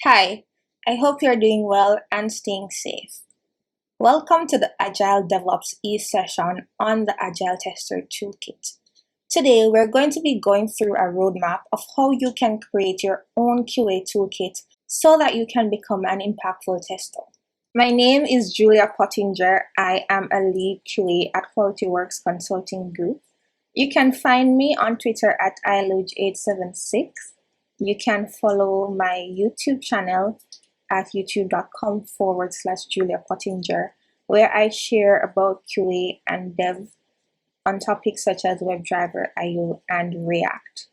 Hi, I hope you're doing well and staying safe. Welcome to the Agile DevOps e-session on the Agile Tester Toolkit. Today, we're going to be going through a roadmap of how you can create your own QA toolkit so that you can become an impactful tester. My name is Julia Pottinger. I am a lead QA at QualityWorks Consulting Group. You can find me on Twitter at iluge876. You can follow my YouTube channel at youtube.com/Julia Pottinger, where I share about QA and dev on topics such as WebDriver, IO, and React.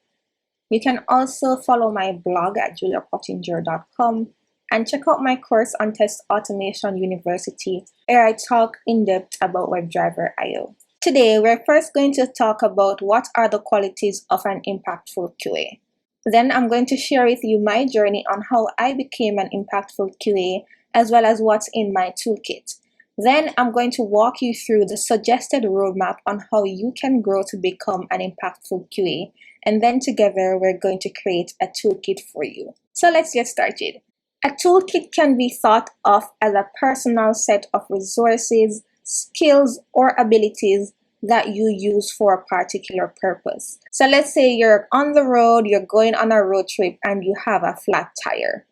You can also follow my blog at juliapottinger.com and check out my course on Test Automation University, where I talk in depth about WebDriver, IO. Today, we're first going to talk about what are the qualities of an impactful QA. Then I'm going to share with you my journey on how I became an impactful QA, as well as what's in my toolkit. Then I'm going to walk you through the suggested roadmap on how you can grow to become an impactful QA. And then together we're going to create a toolkit for you. So let's get started. A toolkit can be thought of as a personal set of resources, skills, or abilities that you use for a particular purpose. So let's say you're on the road, you're going on a road trip, and you have a flat tire.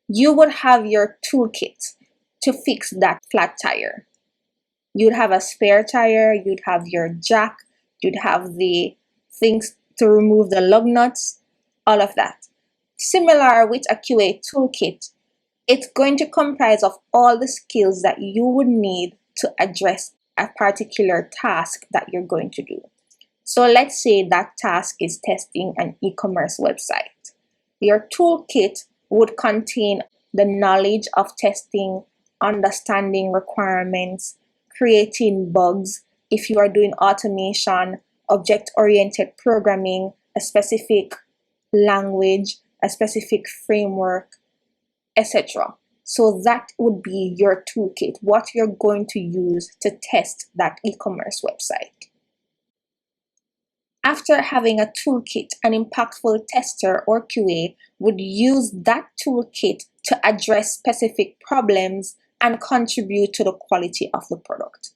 You would have your toolkit to fix that flat tire. You'd have a spare tire, you'd have your jack, you'd have the things to remove the lug nuts, all of that. Similar with a QA toolkit, it's going to comprise of all the skills that you would need to address a particular task that you're going to do. So let's say that task is testing an e-commerce website. Your toolkit would contain the knowledge of testing, understanding requirements, creating bugs, if you are doing automation, object-oriented programming, a specific language, a specific framework, etc. So that would be your toolkit, what you're going to use to test that e-commerce website. After having a toolkit, an impactful tester or QA would use that toolkit to address specific problems and contribute to the quality of the product.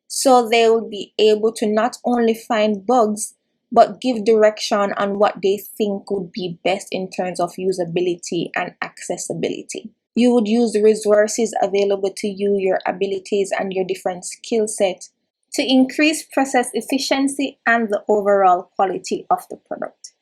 So they will be able to not only find bugs, but give direction on what they think would be best in terms of usability and accessibility. You would use the resources available to you, your abilities, and your different skill sets to increase process efficiency and the overall quality of the product.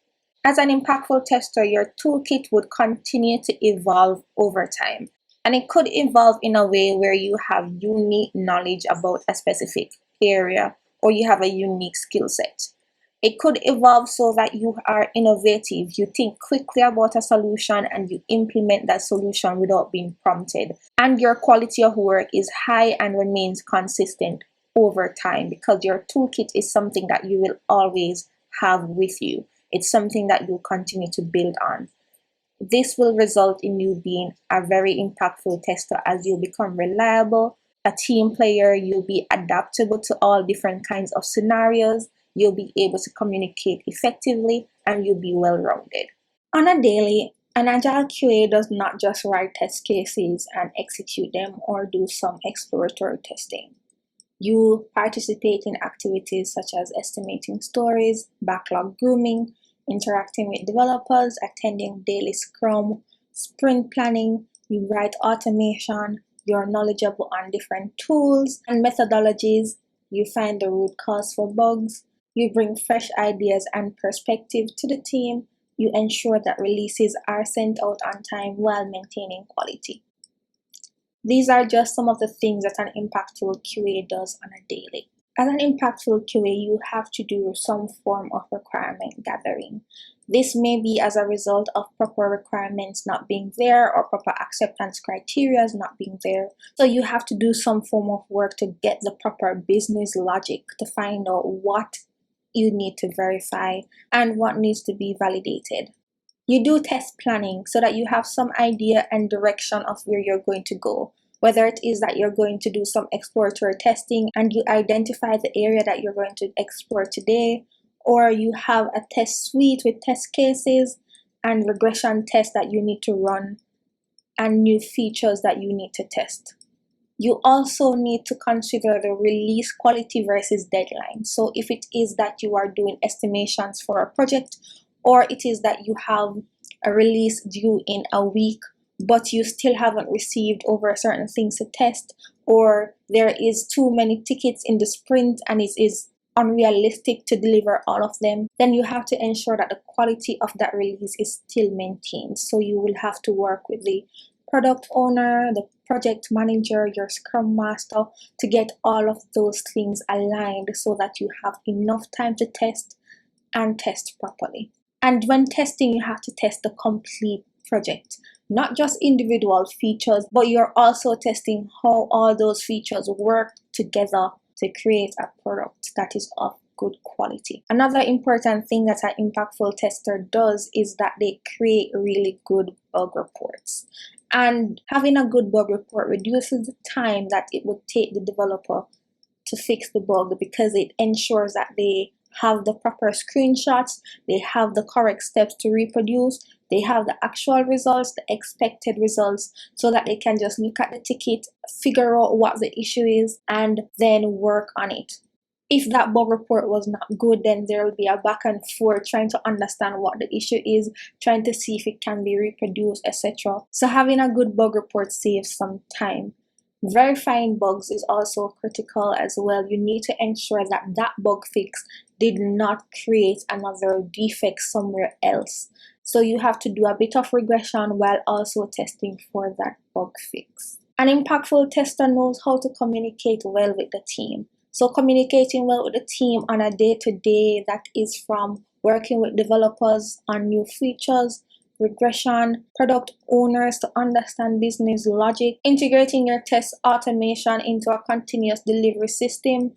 As an impactful tester, your toolkit would continue to evolve over time. And it could evolve in a way where you have unique knowledge about a specific area or you have a unique skill set. It could evolve so that you are innovative, you think quickly about a solution and you implement that solution without being prompted. And your quality of work is high and remains consistent over time because your toolkit is something that you will always have with you. It's something that you'll continue to build on. This will result in you being a very impactful tester as you become reliable, a team player, you'll be adaptable to all different kinds of scenarios, you'll be able to communicate effectively, and you'll be well-rounded. On a daily, an Agile QA does not just write test cases and execute them or do some exploratory testing. You participate in activities such as estimating stories, backlog grooming, interacting with developers, attending daily scrum, sprint planning, you write automation, you're knowledgeable on different tools and methodologies, you find the root cause for bugs, you bring fresh ideas and perspective to the team, you ensure that releases are sent out on time while maintaining quality. These are just some of the things that an impactful QA does on a daily. As an impactful QA, you have to do some form of requirement gathering. This may be as a result of proper requirements not being there or proper acceptance criteria not being there. So you have to do some form of work to get the proper business logic to find out what you need to verify and what needs to be validated. You do test planning so that you have some idea and direction of where you're going to go. Whether it is that you're going to do some exploratory testing and you identify the area that you're going to explore today, or you have a test suite with test cases and regression tests that you need to run and new features that you need to test. You also need to consider the release quality versus deadline. So if it is that you are doing estimations for a project, or it is that you have a release due in a week, but you still haven't received over certain things to test, or there is too many tickets in the sprint and it is unrealistic to deliver all of them, then you have to ensure that the quality of that release is still maintained. So you will have to work with the product owner, the project manager, your scrum master to get all of those things aligned so that you have enough time to test and test properly. And when testing, you have to test the complete project, not just individual features, but you're also testing how all those features work together to create a product that is of good quality. Another important thing that an impactful tester does is that they create really good bug reports. And having a good bug report reduces the time that it would take the developer to fix the bug, because it ensures that they have the proper screenshots, they have the correct steps to reproduce, they have the actual results, the expected results, so that they can just look at the ticket, figure out what the issue is, and then work on it. If that bug report was not good, then there will be a back and forth trying to understand what the issue is, trying to see if it can be reproduced, etc. So having a good bug report saves some time. Verifying bugs is also critical as well. You need to ensure that that bug fix did not create another defect somewhere else. So you have to do a bit of regression while also testing for that bug fix. An impactful tester knows how to communicate well with the team. So communicating well with the team on a day-to-day, that is from working with developers on new features, regression, product owners to understand business logic, integrating your test automation into a continuous delivery system,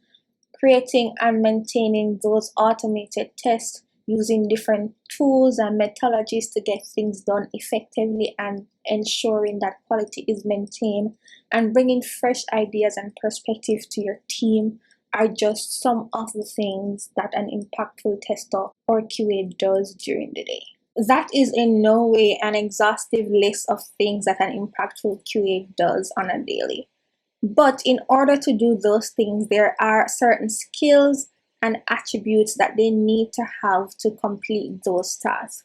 creating and maintaining those automated tests using different tools and methodologies to get things done effectively, and ensuring that quality is maintained, and bringing fresh ideas and perspective to your team are just some of the things that an impactful tester or QA does during the day. That is in no way an exhaustive list of things that an impactful QA does on a daily. But in order to do those things, there are certain skills and attributes that they need to have to complete those tasks.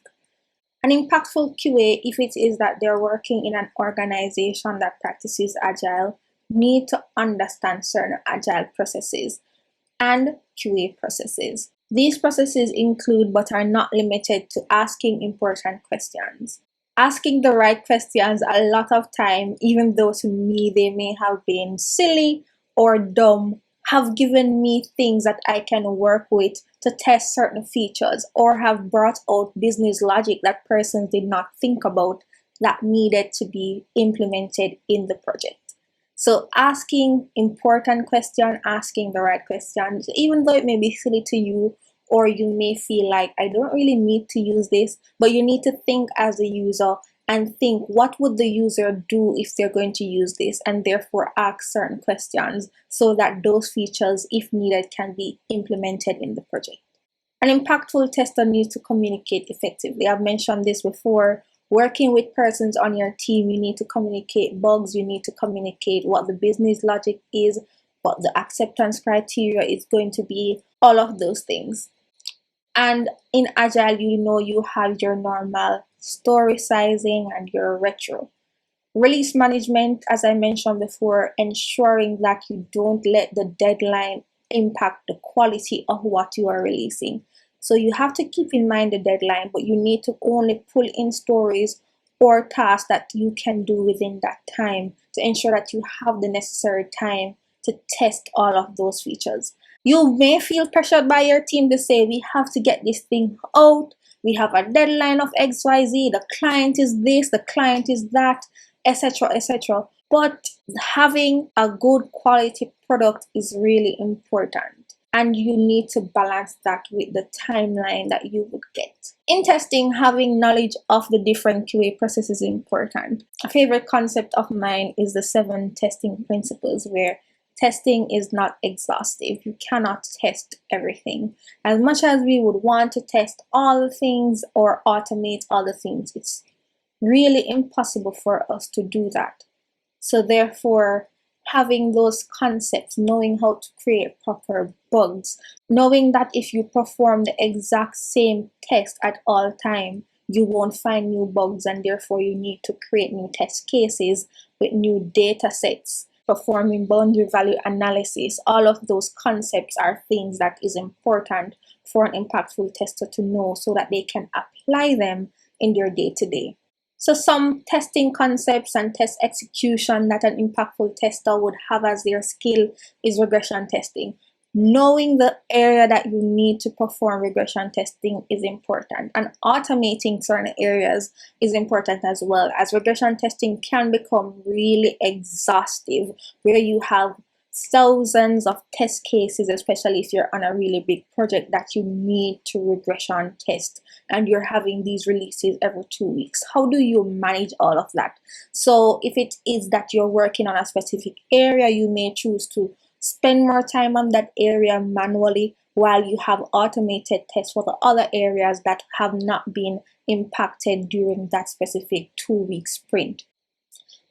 An impactful QA, if it is that they're working in an organization that practices Agile, need to understand certain Agile processes and QA processes. These processes include but are not limited to asking important questions. Asking the right questions a lot of time, even though to me they may have been silly or dumb, have given me things that I can work with to test certain features, or have brought out business logic that persons did not think about that needed to be implemented in the project. So asking important questions, asking the right questions, even though it may be silly to you, or you may feel like I don't really need to use this, but you need to think as a user and think, what would the user do if they're going to use this, and therefore ask certain questions so that those features, if needed, can be implemented in the project. An impactful tester needs to communicate effectively. I've mentioned this before. Working with persons on your team, you need to communicate bugs, you need to communicate what the business logic is, what the acceptance criteria is going to be, all of those things. And in Agile, you have your normal story sizing and your retro. Release management, as I mentioned before, ensuring that you don't let the deadline impact the quality of what you are releasing. So you have to keep in mind the deadline, but you need to only pull in stories or tasks that you can do within that time to ensure that you have the necessary time to test all of those features. You may feel pressured by your team to say, we have to get this thing out, we have a deadline of XYZ, the client is this, the client is that, etc., etc. But having a good quality product is really important, and you need to balance that with the timeline that you would get. In testing, having knowledge of the different QA processes is important. A favorite concept of mine is the 7 testing principles, where testing is not exhaustive. You cannot test everything. As much as we would want to test all the things or automate all the things, it's really impossible for us to do that. So therefore, having those concepts, knowing how to create proper bugs, knowing that if you perform the exact same test at all time, you won't find new bugs, and therefore you need to create new test cases with new data sets, performing boundary value analysis. All of those concepts are things that is important for an impactful tester to know so that they can apply them in their day-to-day. So some testing concepts and test execution that an impactful tester would have as their skill is regression testing. Knowing the area that you need to perform regression testing is important, and automating certain areas is important as well, as regression testing can become really exhaustive where you have thousands of test cases, especially if you're on a really big project that you need to regression test and you're having these releases every 2 weeks. How do you manage all of that? So if it is that you're working on a specific area, you may choose to spend more time on that area manually while you have automated tests for the other areas that have not been impacted during that specific 2 week sprint.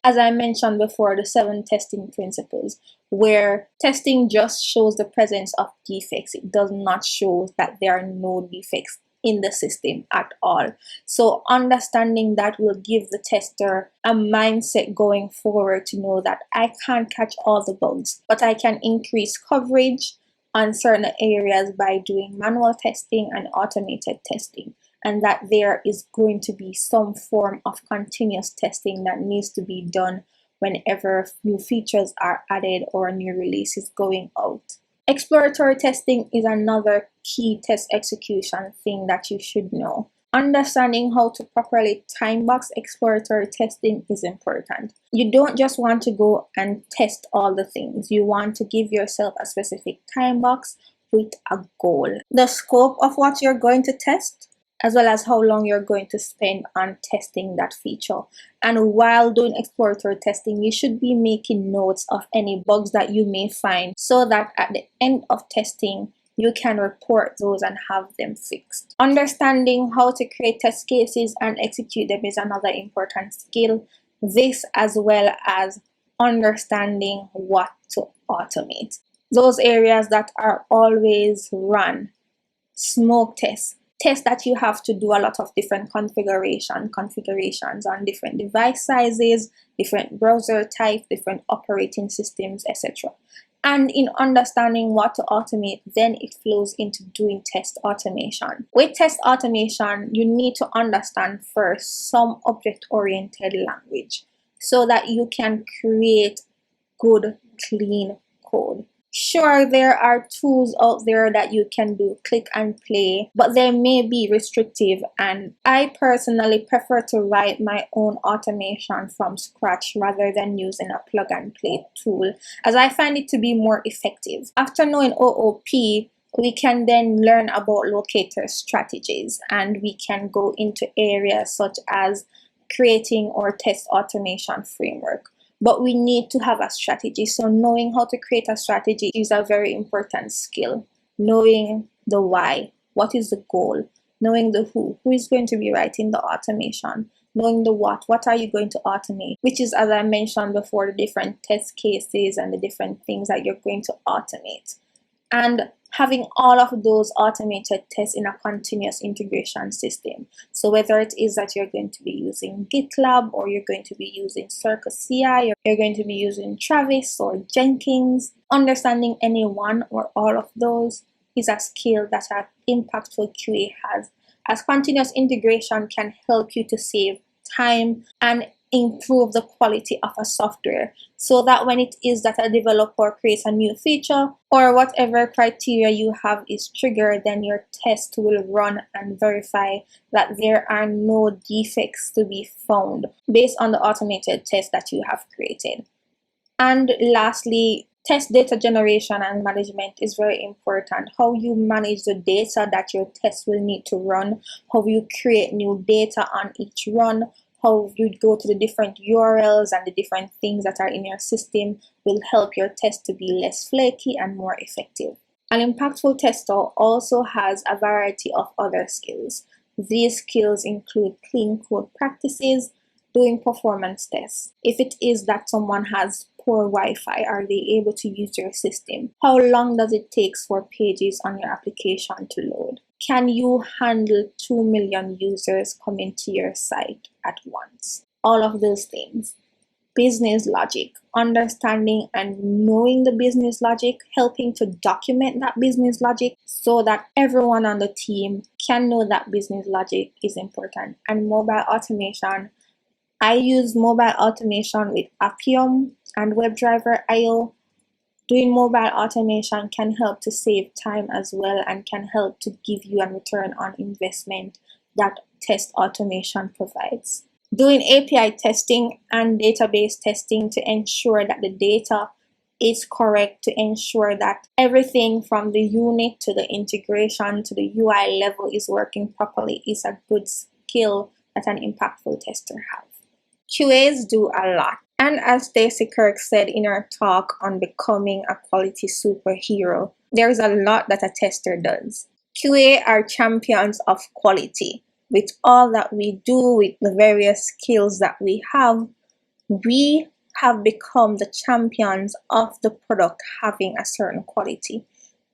As I mentioned before, the 7 testing principles, where testing just shows the presence of defects. It does not show that there are no defects in the system at all. So understanding that will give the tester a mindset going forward to know that I can't catch all the bugs, but I can increase coverage on certain areas by doing manual testing and automated testing, and that there is going to be some form of continuous testing that needs to be done whenever new features are added or a new release is going out. Exploratory testing is another key test execution thing that you should know. Understanding how to properly time box exploratory testing is important. You don't just want to go and test all the things. You want to give yourself a specific time box with a goal. The scope of what you're going to test, as well as how long you're going to spend on testing that feature. And while doing exploratory testing, you should be making notes of any bugs that you may find so that at the end of testing, you can report those and have them fixed. Understanding how to create test cases and execute them is another important skill. This, as well as understanding what to automate. Those areas that are always run, smoke tests that you have to do a lot of different configurations on different device sizes, different browser types, different operating systems, etc. And in understanding what to automate, then it flows into doing test automation. With test automation, you need to understand first some object-oriented language so that you can create good, clean code. Sure, there are tools out there that you can do click and play, but they may be restrictive, and I personally prefer to write my own automation from scratch rather than using a plug and play tool, as I find it to be more effective. After knowing OOP, we can then learn about locator strategies, and we can go into areas such as creating our test automation framework. But we need to have a strategy. So knowing how to create a strategy is a very important skill. Knowing the why, what is the goal, knowing the who is going to be writing the automation, knowing the what are you going to automate, which is, as I mentioned before, the different test cases and the different things that you're going to automate. And having all of those automated tests in a continuous integration system. So whether it is that you're going to be using GitLab, or you're going to be using Circus CI, or you're going to be using Travis or Jenkins, understanding any one or all of those is a skill that an impactful QA has, as continuous integration can help you to save time and improve the quality of a software, so that when it is that a developer creates a new feature or whatever criteria you have is triggered, then your test will run and verify that there are no defects to be found based on the automated test that you have created. And lastly, test data generation and management is very important. How you manage the data that your test will need to run, how you create new data on each run, how you go to the different URLs and the different things that are in your system will help your test to be less flaky and more effective. An impactful tester also has a variety of other skills. These skills include clean code practices, Doing performance tests. If it is that someone has poor Wi-Fi, are they able to use your system? How long does it take for pages on your application to load? Can you handle 2 million users coming to your site at once? All of those things. Business logic, understanding and knowing the business logic, helping to document that business logic so that everyone on the team can know that business logic is important. And mobile automation, I use mobile automation with Appium and WebDriver IO. Doing mobile automation can help to save time as well and can help to give you a return on investment that test automation provides. Doing API testing and database testing to ensure that the data is correct, to ensure that everything from the unit to the integration to the UI level is working properly is a good skill that an impactful tester has. QAs do a lot. And as Stacy Kirk said in her talk on becoming a quality superhero, there's a lot that a tester does. QA are champions of quality. With all that we do, with the various skills that we have become the champions of the product having a certain quality.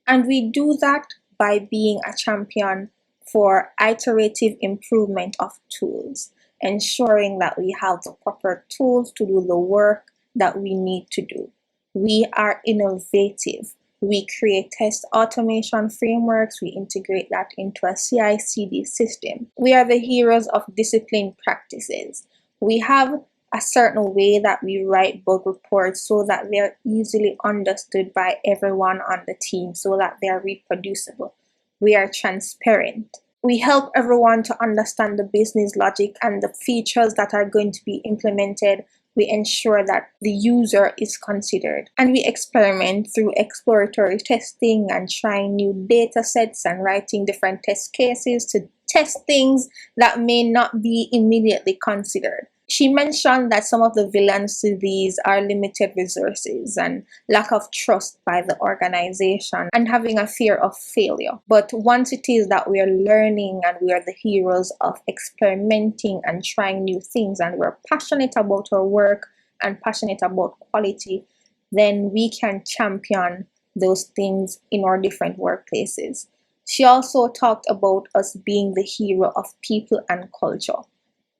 And we do that by being a champion for iterative improvement of tools, ensuring that we have the proper tools to do the work that we need to do. We are innovative. We create test automation frameworks. We integrate that into a CI/CD system. We are the heroes of discipline practices. We have a certain way that we write bug reports so that they're easily understood by everyone on the team, so that they're reproducible. We are transparent. We help everyone to understand the business logic and the features that are going to be implemented. We ensure that the user is considered. And we experiment through exploratory testing and trying new data sets and writing different test cases to test things that may not be immediately considered. She mentioned that some of the villains to these are limited resources and lack of trust by the organization and having a fear of failure. But once it is that we are learning and we are the heroes of experimenting and trying new things and we're passionate about our work and passionate about quality, then we can champion those things in our different workplaces. She also talked about us being the hero of people and culture.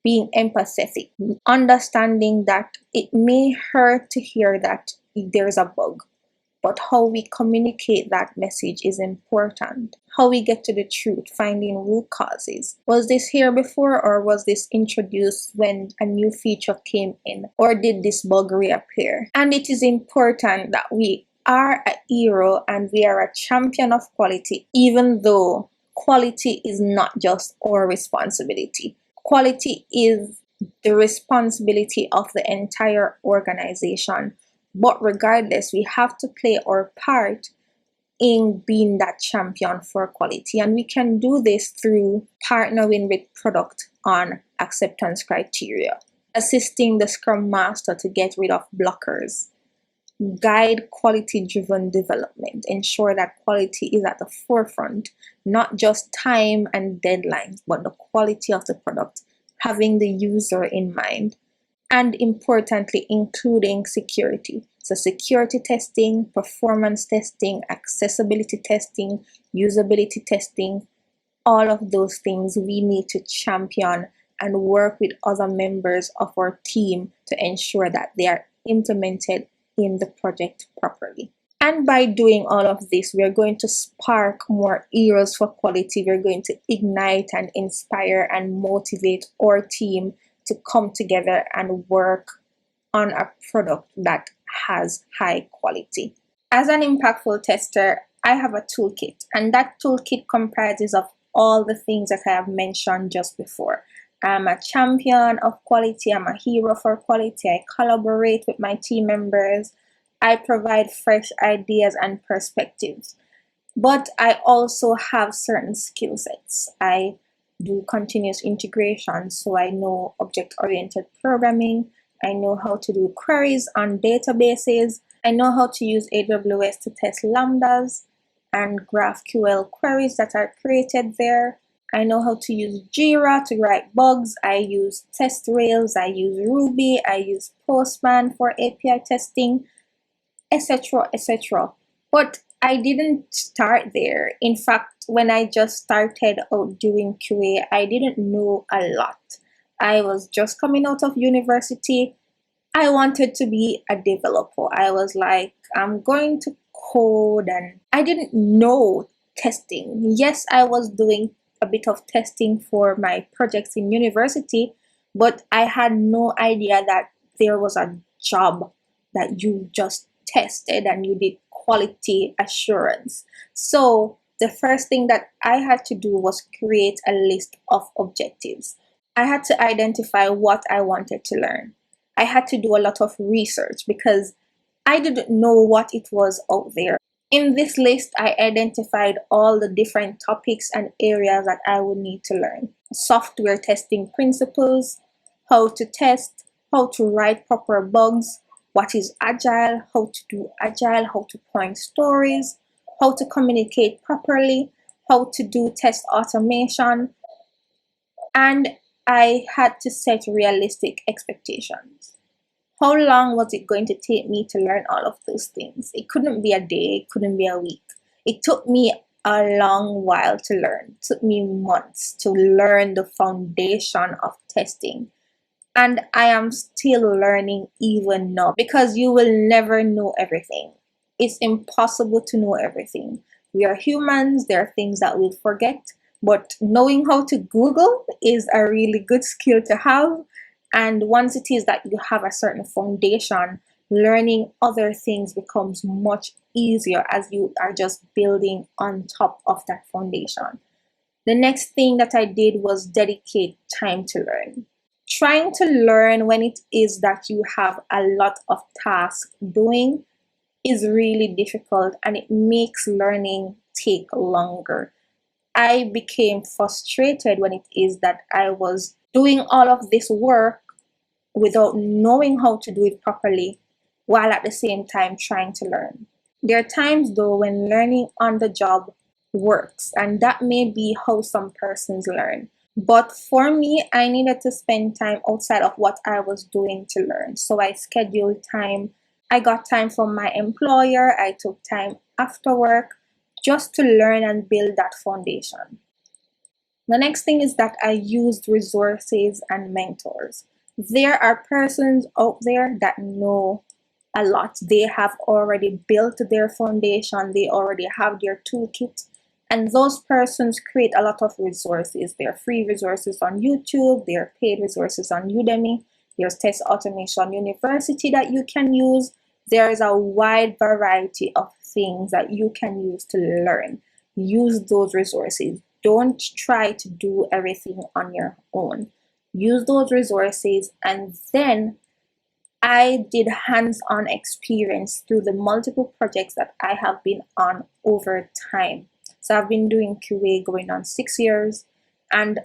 Being empathetic, understanding that it may hurt to hear that there's a bug, but how we communicate that message is important. How we get to the truth, finding root causes. Was this here before, or was this introduced when a new feature came in, or did this bug reappear? And it is important that we are a hero and we are a champion of quality, even though quality is not just our responsibility. Quality is the responsibility of the entire organization. But regardless, we have to play our part in being that champion for quality. And we can do this through partnering with product on acceptance criteria, assisting the Scrum Master to get rid of blockers, guide quality-driven development, ensure that quality is at the forefront, not just time and deadlines, but the quality of the product, having the user in mind, and importantly, including security. So security testing, performance testing, accessibility testing, usability testing, all of those things we need to champion and work with other members of our team to ensure that they are implemented in the project properly. And by doing all of this, we are going to spark more heroes for quality. We're going to ignite and inspire and motivate our team to come together and work on a product that has high quality. As an impactful tester, I have a toolkit, and that toolkit comprises of all the things that I have mentioned just before. I'm a champion of quality. I'm a hero for quality. I collaborate with my team members. I provide fresh ideas and perspectives. But I also have certain skill sets. I do continuous integration, so I know object-oriented programming. I know how to do queries on databases. I know how to use AWS to test lambdas and GraphQL queries that are created there. I know how to use Jira to write bugs. I use test rails. I use Ruby. I use Postman for API testing, etc., etc. But I didn't start there. In fact, when I just started out doing QA, I didn't know a lot. I was just coming out of university. I wanted to be a developer. I was like, I'm going to code, and I didn't know testing. Yes, I was doing a bit of testing for my projects in university, but I had no idea that there was a job that you just tested and you did quality assurance. So the first thing that I had to do was create a list of objectives. I had to identify what I wanted to learn. I had to do a lot of research because I didn't know what it was out there. In this list, I identified all the different topics and areas that I would need to learn. Software testing principles, how to test, how to write proper bugs, what is Agile, how to do Agile, how to point stories, how to communicate properly, how to do test automation, and I had to set realistic expectations. How long was it going to take me to learn all of those things? It couldn't be a day, it couldn't be a week. It took me a long while to learn. It took me months to learn the foundation of testing. And I am still learning even now because you will never know everything. It's impossible to know everything. We are humans, there are things that we'll forget, but knowing how to Google is a really good skill to have. And once it is that you have a certain foundation, learning other things becomes much easier as you are just building on top of that foundation. The next thing that I did was dedicate time to learn. Trying to learn when it is that you have a lot of tasks doing is really difficult, and it makes learning take longer. I became frustrated when it is that I was doing all of this work without knowing how to do it properly while at the same time trying to learn. There are times though when learning on the job works, and that may be how some persons learn. But for me, I needed to spend time outside of what I was doing to learn. So I scheduled time. I got time from my employer. I took time after work just to learn and build that foundation. The next thing is that I used resources and mentors. There are persons out there that know a lot. They have already built their foundation, they already have their toolkit, and those persons create a lot of resources. There are free resources on YouTube, there are paid resources on Udemy, there's Test Automation University that you can use. There is a wide variety of things that you can use to learn. Use those resources. Don't try to do everything on your own. Use those resources, and then I did hands-on experience through the multiple projects that I have been on over time. So I've been doing QA going on 6 years, and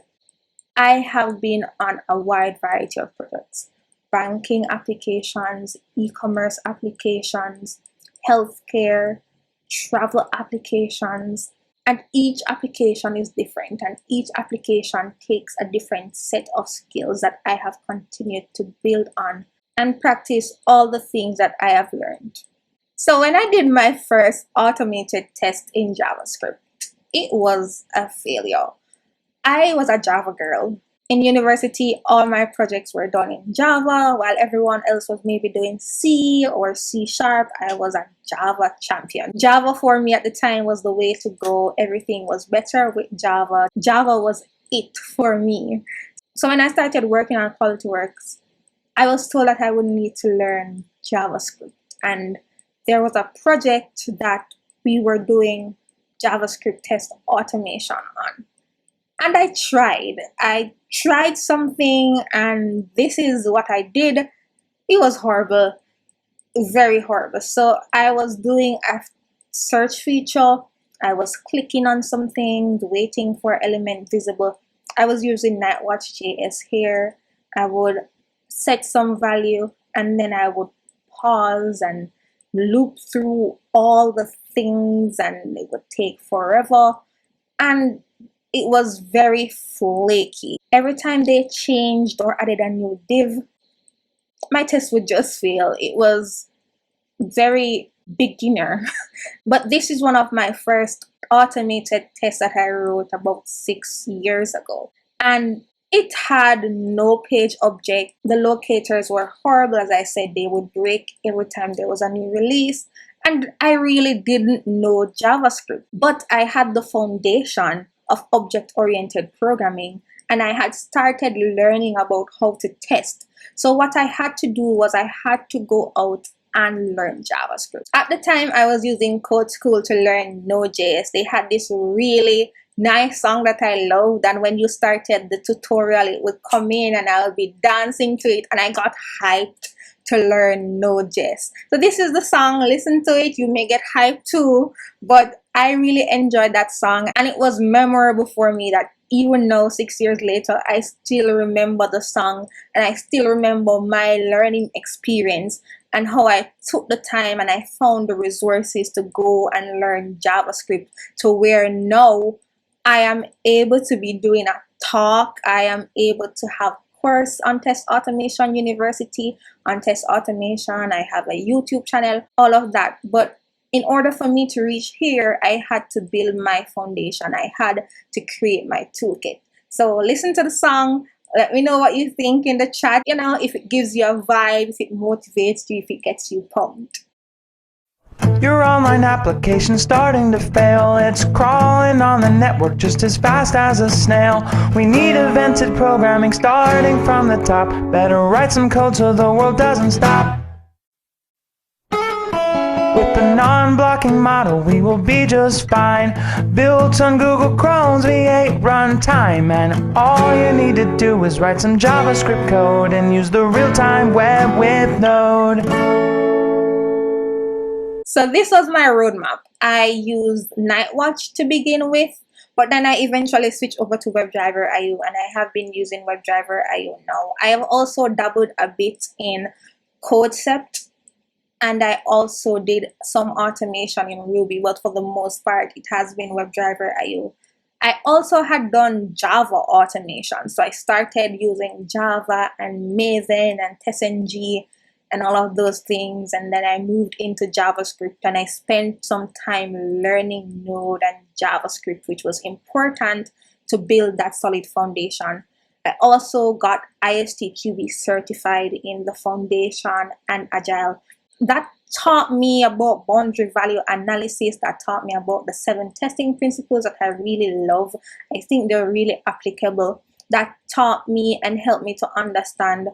I have been on a wide variety of projects. Banking applications, e-commerce applications, healthcare, travel applications, and each application is different, and each application takes a different set of skills that I have continued to build on and practice all the things that I have learned. So when I did my first automated test in JavaScript, it was a failure. I was a Java girl. In university, all my projects were done in Java, while everyone else was maybe doing C or C Sharp. I was a Java champion. Java for me at the time was the way to go. Everything was better with Java. Java was it for me. So when I started working on QualityWorks, I was told that I would need to learn JavaScript. And there was a project that we were doing JavaScript test automation on. And I tried something, and this is what I did. It was horrible, very horrible. So I was doing a search feature. I was clicking on something, waiting for element visible. I was using Nightwatch.js here. I would set some value, and then I would pause and loop through all the things, and it would take forever. And it was very flaky. Every time they changed or added a new div, my test would just fail. It was very beginner. But this is one of my first automated tests that I wrote about 6 years ago. And it had no page object. The locators were horrible. As I said, they would break every time there was a new release. And I really didn't know JavaScript, but I had the foundation of object-oriented programming, and I had started learning about how to test. So what I had to do was I had to go out and learn JavaScript. At the time, I was using Code School to learn Node.js. They had this really nice song that I loved, and when you started the tutorial, it would come in and I would be dancing to it, and I got hyped to learn Node.js. So this is the song, listen to it, you may get hyped too, but I really enjoyed that song, and it was memorable for me that even now, 6 years later, I still remember the song, and I still remember my learning experience and how I took the time and I found the resources to go and learn JavaScript, to where now I am able to be doing a talk. I am able to have course on Test Automation University, on Test Automation. I have a YouTube channel, all of that. But in order for me to reach here, I had to build my foundation. I had to create my toolkit. So listen to the song. Let me know what you think in the chat. You know, if it gives you a vibe, if it motivates you, if it gets you pumped. Your online application's starting to fail. It's crawling on the network just as fast as a snail. We need evented programming starting from the top. Better write some code so the world doesn't stop. With the non-blocking model, we will be just fine. Built on Google Chrome's V8 runtime, and all you need to do is write some JavaScript code and use the real-time web with Node. So this was my roadmap. I used Nightwatch to begin with, but then I eventually switched over to WebDriver IO, and I have been using WebDriver IO now. I have also dabbled a bit in Concept, and I also did some automation in Ruby, but for the most part, it has been WebDriver IO. I also had done Java automation, so I started using Java and Maven and TestNG and all of those things, and then I moved into JavaScript, and I spent some time learning Node and JavaScript, which was important to build that solid foundation. I also got ISTQB certified in the foundation and Agile. That taught me about boundary value analysis, that taught me about the 7 testing principles that I really love. I think they're really applicable. That taught me and helped me to understand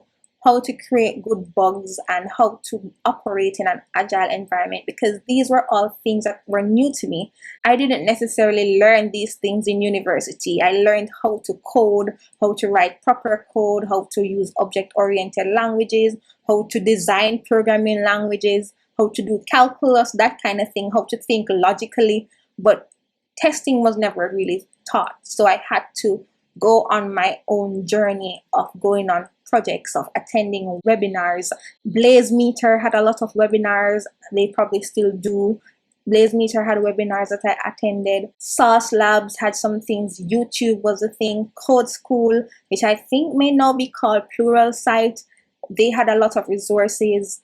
how to create good bugs and how to operate in an agile environment, because these were all things that were new to me. I didn't necessarily learn these things in university. I learned how to code, how to write proper code, how to use object-oriented languages, how to design programming languages, how to do calculus, that kind of thing, how to think logically, but testing was never really taught. So I had to go on my own journey of going on projects, of attending webinars. BlazeMeter had a lot of webinars. They probably still do. BlazeMeter had webinars that I attended. Sauce Labs had some things. YouTube was a thing. Code School, which I think may now be called Pluralsight, they had a lot of resources.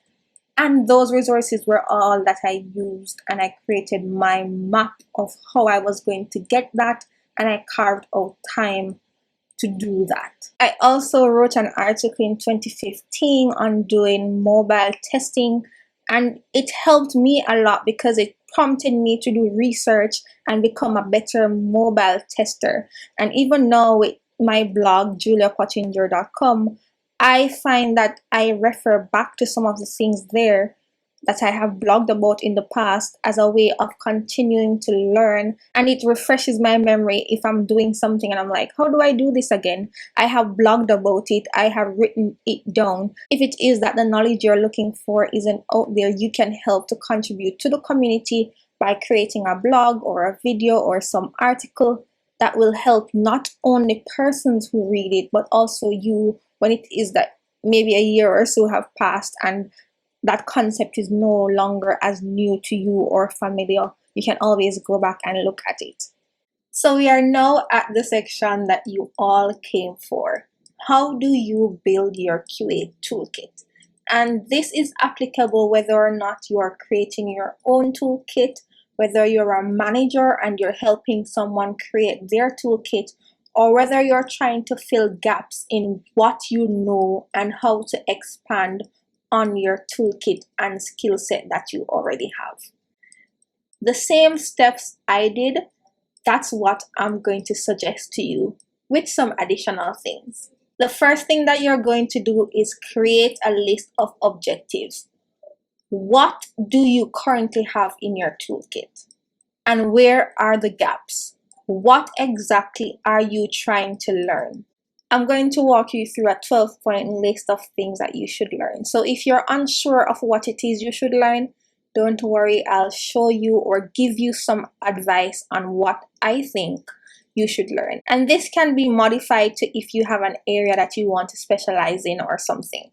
And those resources were all that I used, and I created my map of how I was going to get that, and I carved out time to do that. I also wrote an article in 2015 on doing mobile testing, and it helped me a lot because it prompted me to do research and become a better mobile tester. And even now with my blog, juliapottinger.com, I find that I refer back to some of the things there that I have blogged about in the past as a way of continuing to learn, and it refreshes my memory if I'm doing something and I'm like, how do I do this again? I have blogged about it, I have written it down. If it is that the knowledge you're looking for isn't out there, you can help to contribute to the community by creating a blog or a video or some article that will help not only persons who read it, but also you when it is that maybe a year or so have passed and that concept is no longer as new to you or familiar. You can always go back and look at it. So we are now at the section that you all came for. How do you build your QA toolkit? And this is applicable whether or not you are creating your own toolkit, whether you're a manager and you're helping someone create their toolkit, or whether you're trying to fill gaps in what you know and how to expand on your toolkit and skill set that you already have. The same steps I did, that's what I'm going to suggest to you with some additional things. The first thing that you're going to do is create a list of objectives. What do you currently have in your toolkit? And where are the gaps? What exactly are you trying to learn? I'm going to walk you through a 12-point list of things that you should learn. So if you're unsure of what it is you should learn, don't worry, I'll show you or give you some advice on what I think you should learn. And this can be modified to if you have an area that you want to specialize in or something.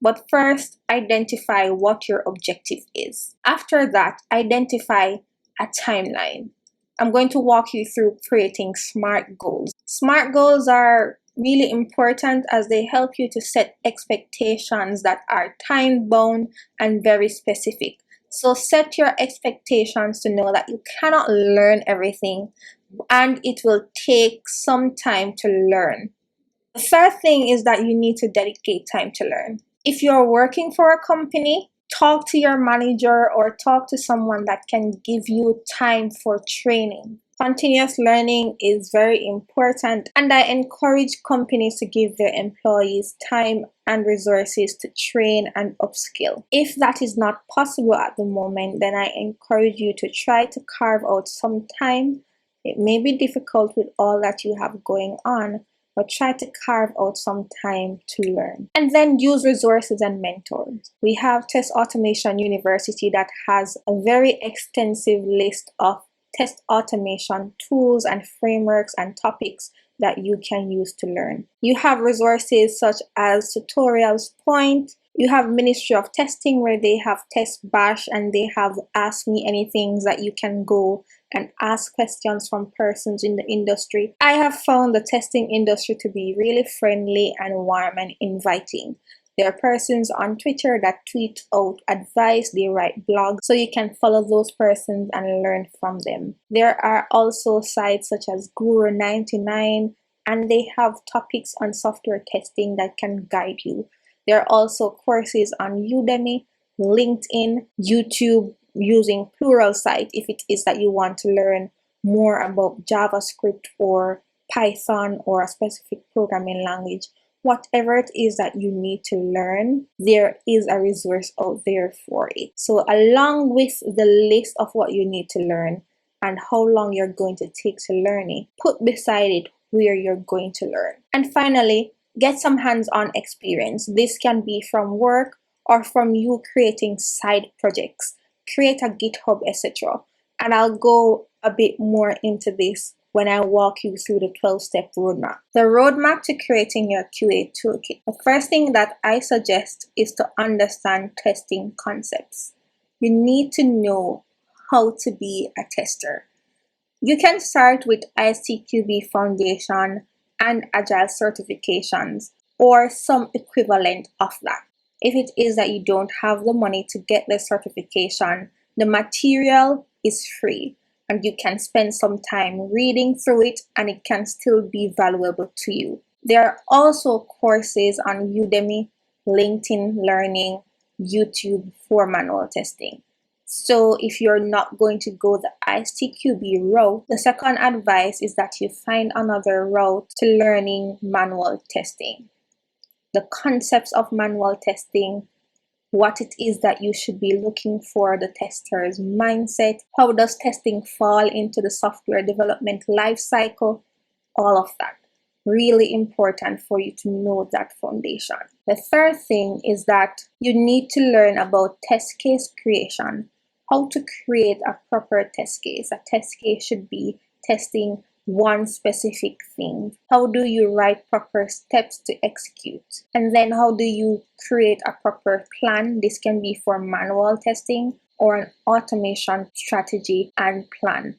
But first, identify what your objective is. After that, identify a timeline. I'm going to walk you through creating SMART goals. SMART goals are really important as they help you to set expectations that are time-bound and very specific. So set your expectations to know that you cannot learn everything and it will take some time to learn. The third thing is that you need to dedicate time to learn. If you're working for a company, talk to your manager or talk to someone that can give you time for training. Continuous learning is very important, and I encourage companies to give their employees time and resources to train and upskill. If that is not possible at the moment, then I encourage you to try to carve out some time. It may be difficult with all that you have going on, but try to carve out some time to learn. And then use resources and mentors. We have Test Automation University that has a very extensive list of test automation tools and frameworks and topics that you can use to learn. You have resources such as Tutorials Point. You have Ministry of Testing where they have Test Bash and they have Ask Me Anything that you can go and ask questions from persons in the industry. I have found the testing industry to be really friendly and warm and inviting. There are persons on Twitter that tweet out advice, they write blogs, so you can follow those persons and learn from them. There are also sites such as Guru99 and they have topics on software testing that can guide you. There are also courses on Udemy, LinkedIn, YouTube, using Pluralsight if it is that you want to learn more about JavaScript or Python or a specific programming language. Whatever it is that you need to learn, there is a resource out there for it. So along with the list of what you need to learn and how long you're going to take to learn it, put beside it where you're going to learn. And finally, get some hands-on experience. This can be from work or from you creating side projects. Create a GitHub, etc. And I'll go a bit more into this when I walk you through the 12-step roadmap. The roadmap to creating your QA toolkit. The first thing that I suggest is to understand testing concepts. You need to know how to be a tester. You can start with ISTQB Foundation and Agile certifications or some equivalent of that. If it is that you don't have the money to get the certification, the material is free and you can spend some time reading through it and it can still be valuable to you. There are also courses on Udemy, LinkedIn Learning, YouTube for manual testing. So if you're not going to go the ISTQB route, the second advice is that you find another route to learning manual testing. The concepts of manual testing, what it is that you should be looking for, the tester's mindset, how does testing fall into the software development life cycle, all of that. Really important for you to know that foundation. The third thing is that you need to learn about test case creation, how to create a proper test case. A test case should be testing one specific thing. How do you write proper steps to execute? And then how do you create a proper plan? This can be for manual testing or an automation strategy and plan.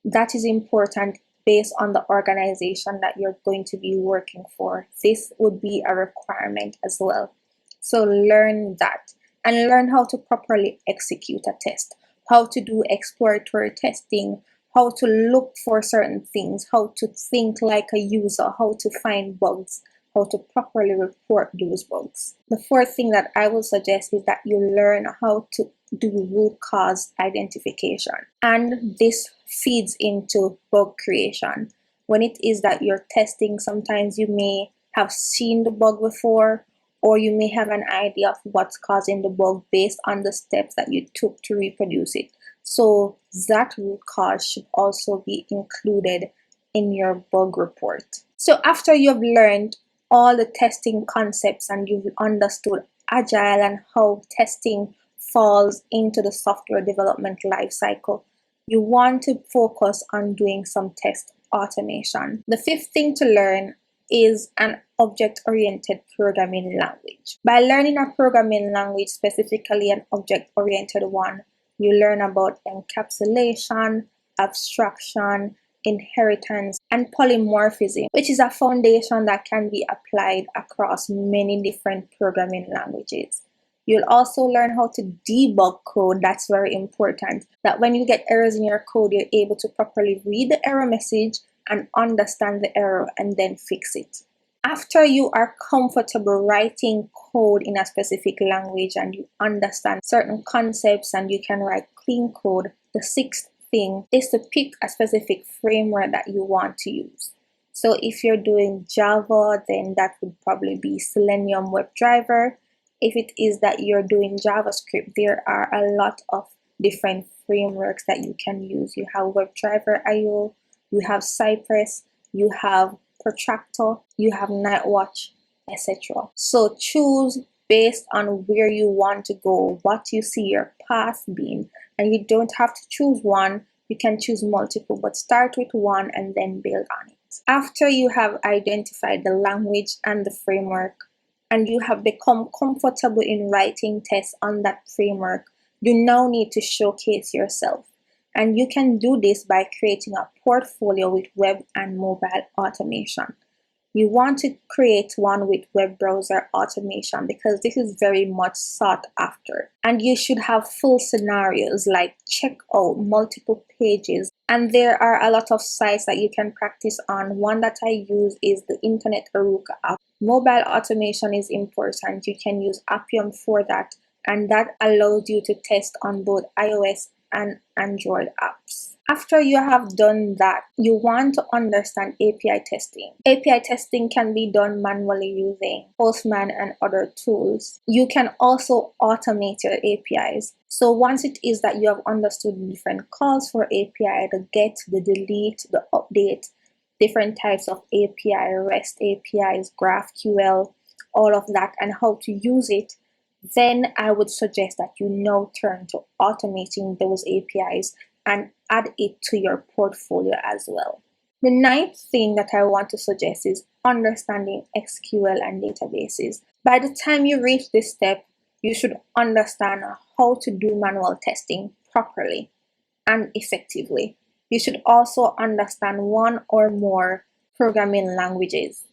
That is important based on the organization that you're going to be working for. This would be a requirement as well. So learn that and learn how to properly execute a test, how to do exploratory testing, how to look for certain things, how to think like a user, how to find bugs, how to properly report those bugs. The fourth thing that I will suggest is that you learn how to do root cause identification. And this feeds into bug creation. When it is that you're testing, sometimes you may have seen the bug before, or you may have an idea of what's causing the bug based on the steps that you took to reproduce it. So that root cause should also be included in your bug report. So after you've learned all the testing concepts and you've understood Agile and how testing falls into the software development lifecycle, you want to focus on doing some test automation. The fifth thing to learn is an object-oriented programming language. By learning a programming language, specifically an object-oriented one, you learn about encapsulation, abstraction, inheritance, and polymorphism, which is a foundation that can be applied across many different programming languages. You'll also learn how to debug code. That's very important, that when you get errors in your code, you're able to properly read the error message and understand the error and then fix it. After you are comfortable writing code in a specific language and you understand certain concepts and you can write clean code, the sixth thing is to pick a specific framework that you want to use. So if you're doing Java, then that would probably be Selenium WebDriver. If it is that you're doing JavaScript, there are a lot of different frameworks that you can use. You have WebDriver.io, you have Cypress, you have Protractor, you have Nightwatch, etc. So choose based on where you want to go, what you see your path being, and you don't have to choose one, you can choose multiple, but start with one and then build on it. After you have identified the language and the framework, and you have become comfortable in writing tests on that framework, you now need to showcase yourself. And you can do this by creating a portfolio with web and mobile automation. You want to create one with web browser automation because this is very much sought after. And you should have full scenarios like check out multiple pages. And there are a lot of sites that you can practice on. One that I use is the Internet Aruka app. Mobile automation is important. You can use Appium for that. And that allows you to test on both iOS and Android apps. After you have done that, you want to understand API testing. API testing can be done manually using Postman and other tools. You can also automate your APIs. So once it is that you have understood different calls for API, the get, the delete, the update, different types of API, REST APIs, GraphQL, all of that, and how to use it, then I would suggest that you now turn to automating those APIs and add it to your portfolio as well. The ninth thing that I want to suggest is understanding SQL and databases. By the time you reach this step, you should understand how to do manual testing properly and effectively. You should also understand one or more programming languages.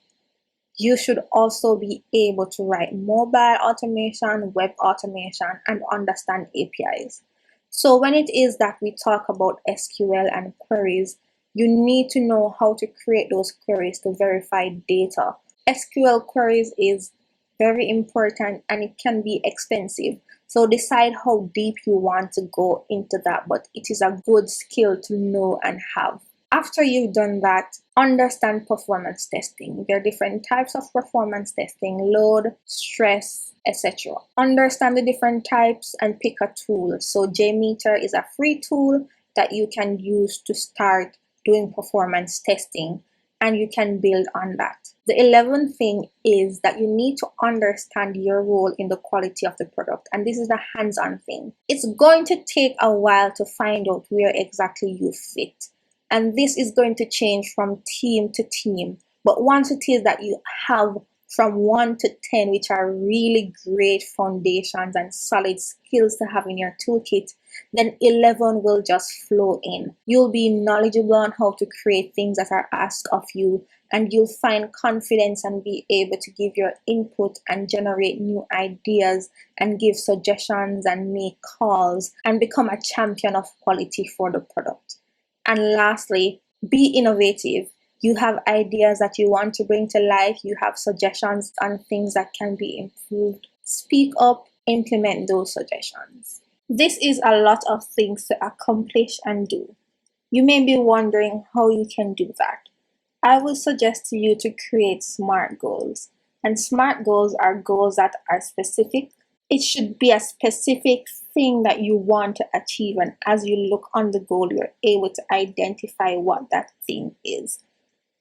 You should also be able to write mobile automation, web automation, and understand APIs. So when it is that we talk about SQL and queries, you need to know how to create those queries to verify data. SQL queries is very important and it can be expensive. So decide how deep you want to go into that, but it is a good skill to know and have. After you've done that, understand performance testing. There are different types of performance testing: load, stress, etc. Understand the different types and pick a tool. So JMeter is a free tool that you can use to start doing performance testing, and you can build on that. The 11th thing is that you need to understand your role in the quality of the product, and this is a hands-on thing. It's going to take a while to find out where exactly you fit. And this is going to change from team to team. But once it is that you have from 1 to 10, which are really great foundations and solid skills to have in your toolkit, then 11 will just flow in. You'll be knowledgeable on how to create things that are asked of you, and you'll find confidence and be able to give your input and generate new ideas and give suggestions and make calls and become a champion of quality for the product. And lastly, be innovative. You have ideas that you want to bring to life. You have suggestions on things that can be improved. Speak up, implement those suggestions. This is a lot of things to accomplish and do. You may be wondering how you can do that. I would suggest to you to create SMART goals. And SMART goals are goals that are specific. It should be a specific thing that you want to achieve. And as you look on the goal, you're able to identify what that thing is.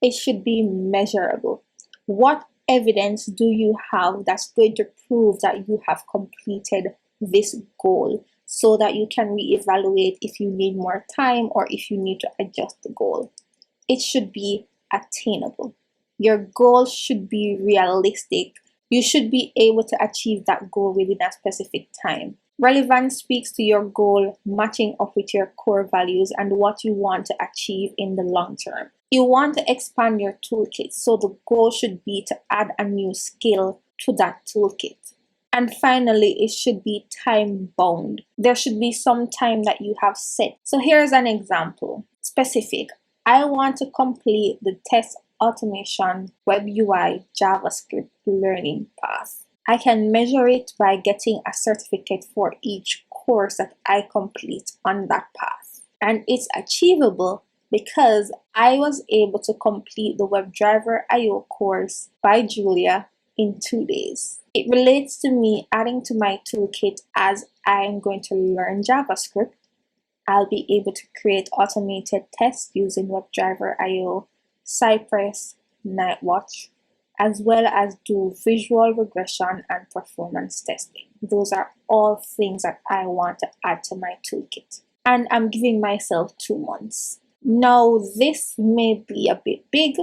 It should be measurable. What evidence do you have that's going to prove that you have completed this goal so that you can reevaluate if you need more time or if you need to adjust the goal? It should be attainable. Your goal should be realistic. You should be able to achieve that goal within a specific time. Relevance speaks to your goal matching up with your core values and what you want to achieve in the long term. You want to expand your toolkit, so the goal should be to add a new skill to that toolkit. And finally, it should be time bound. There should be some time that you have set. So here's an example. Specific. I want to complete the test automation web UI JavaScript learning path. I can measure it by getting a certificate for each course that I complete on that path. And it's achievable because I was able to complete the WebDriver IO course by Julia in 2 days. It relates to me adding to my toolkit as I am going to learn JavaScript. I'll be able to create automated tests using WebDriver IO, Cypress, Nightwatch, as well as do visual regression and performance testing. Those are all things that I want to add to my toolkit. And I'm giving myself 2 months. Now, this may be a bit big,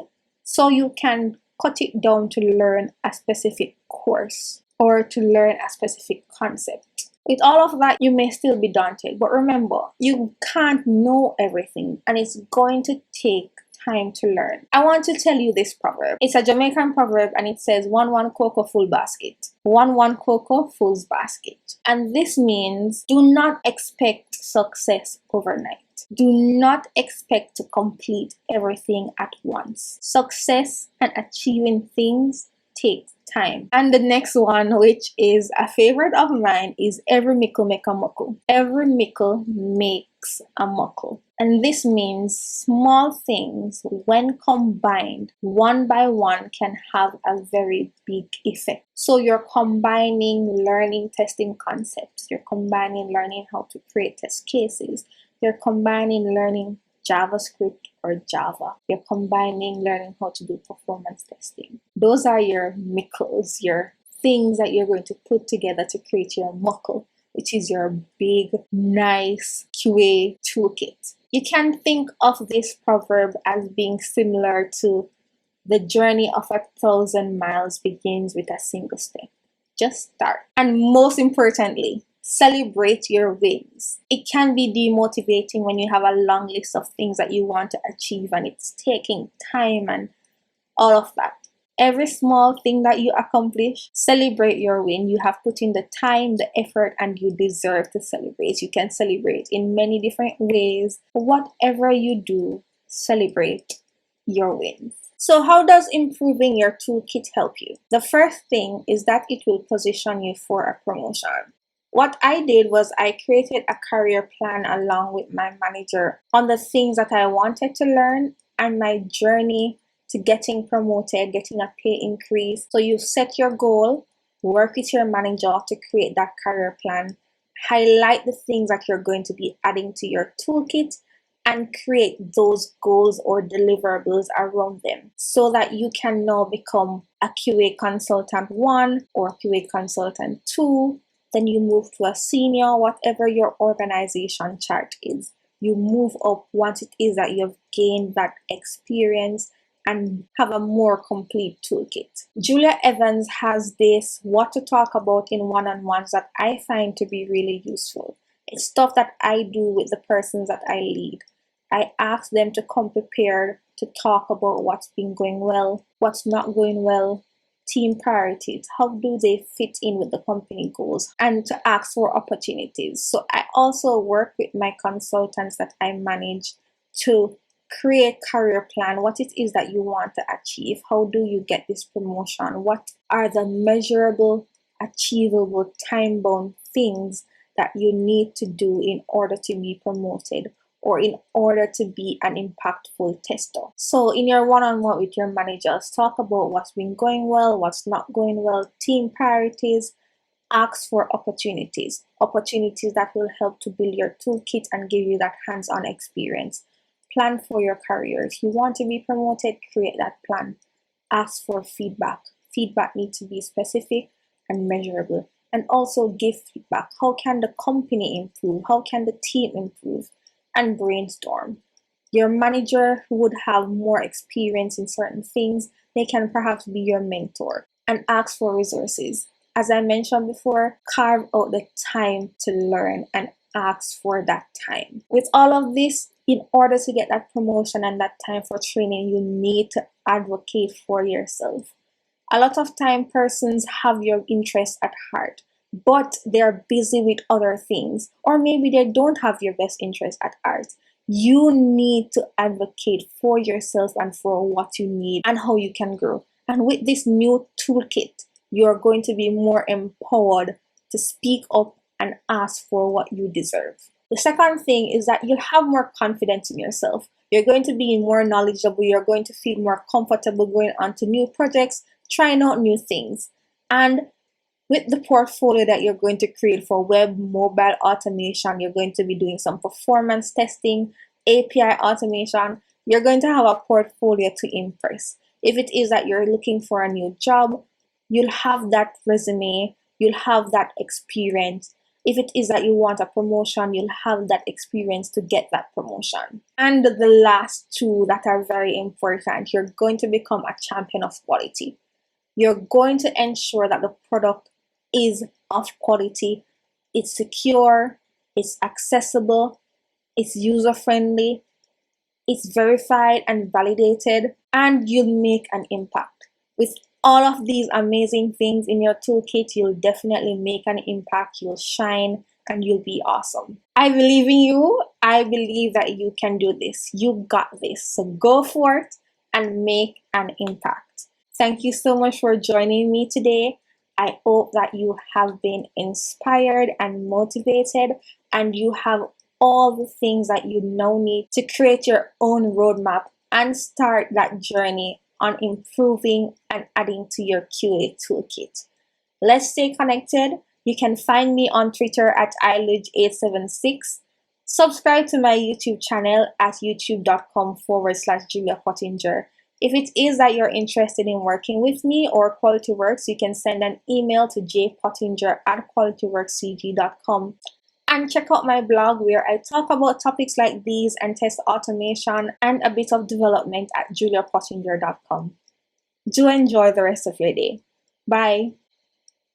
so you can cut it down to learn a specific course or to learn a specific concept. With all of that, you may still be daunted, but remember, you can't know everything and it's going to take time to learn. I want to tell you this proverb. It's a Jamaican proverb and it says, one cocoa full basket. One cocoa full basket. And this means do not expect success overnight. Do not expect to complete everything at once. Success and achieving things takes time. And the next one, which is a favorite of mine, is every mickle make a muckle. Every mickle makes a muckle. And this means small things, when combined one by one, can have a very big effect. So you're combining learning testing concepts. You're combining learning how to create test cases. You're combining learning JavaScript or Java. You're combining learning how to do performance testing. Those are your mickles, your things that you're going to put together to create your muckle, which is your big, nice QA toolkit. You can think of this proverb as being similar to the journey of 1,000 miles begins with a single step. Just start. And most importantly, celebrate your wins. It can be demotivating when you have a long list of things that you want to achieve and it's taking time and all of that. Every small thing that you accomplish, celebrate your win. You have put in the time, the effort, and you deserve to celebrate. You can celebrate in many different ways. Whatever you do, celebrate your wins. So how does improving your toolkit help you? The first thing is that it will position you for a promotion. What I did was I created a career plan along with my manager on the things that I wanted to learn and my journey to getting promoted, getting a pay increase. So you set your goal, work with your manager to create that career plan, highlight the things that you're going to be adding to your toolkit, and create those goals or deliverables around them so that you can now become a QA consultant 1 or QA consultant 2. Then you move to a senior, whatever your organization chart is. You move up once it is that you've gained that experience and have a more complete toolkit. Julia Evans has this what to talk about in one-on-ones that I find to be really useful. It's stuff that I do with the persons that I lead. I ask them to come prepared to talk about what's been going well, what's not going well, team priorities, how do they fit in with the company goals, and to ask for opportunities. So I also work with my consultants that I manage to create career plan, what it is that you want to achieve, how do you get this promotion, what are the measurable, achievable, time-bound things that you need to do in order to be promoted or in order to be an impactful tester. So in your one-on-one with your managers, talk about what's been going well, what's not going well, team priorities, ask for opportunities that will help to build your toolkit and give you that hands-on experience. Plan for your career. If you want to be promoted, create that plan. Ask for feedback. Feedback needs to be specific and measurable. And also give feedback. How can the company improve? How can the team improve? And brainstorm. Your manager who would have more experience in certain things, they can perhaps be your mentor. And ask for resources. As I mentioned before, carve out the time to learn and ask for that time. With all of this, in order to get that promotion and that time for training, you need to advocate for yourself. A lot of time persons have your interest at heart, but they're busy with other things, or maybe they don't have your best interest at heart. You need to advocate for yourself and for what you need and how you can grow. And with this new toolkit, you're going to be more empowered to speak up and ask for what you deserve. The second thing is that you'll have more confidence in yourself. You're going to be more knowledgeable. You're going to feel more comfortable going on to new projects, trying out new things. And with the portfolio that you're going to create for web, mobile automation, you're going to be doing some performance testing, API automation. You're going to have a portfolio to impress. If it is that you're looking for a new job, you'll have that resume, you'll have that experience. If it is that you want a promotion, you'll have that experience to get that promotion. And the last two that are very important, you're going to become a champion of quality. You're going to ensure that the product is of quality, it's secure, it's accessible, it's user-friendly, it's verified and validated, and you'll make an impact. With all of these amazing things in your toolkit, you'll definitely make an impact, you'll shine, and you'll be awesome. I believe in you. I believe that you can do this. You got this. So go for it and make an impact. Thank you so much for joining me today. I hope that you have been inspired and motivated, and you have all the things that you now need to create your own roadmap and start that journey on improving and adding to your QA toolkit. Let's stay connected. You can find me on Twitter at iluge876. Subscribe to my YouTube channel at youtube.com/Julia Pottinger. If it is that you're interested in working with me or QualityWorks, you can send an email to jpottinger@qualityworkscg.com. And check out my blog where I talk about topics like these and test automation and a bit of development at juliapottinger.com. Do enjoy the rest of your day. Bye.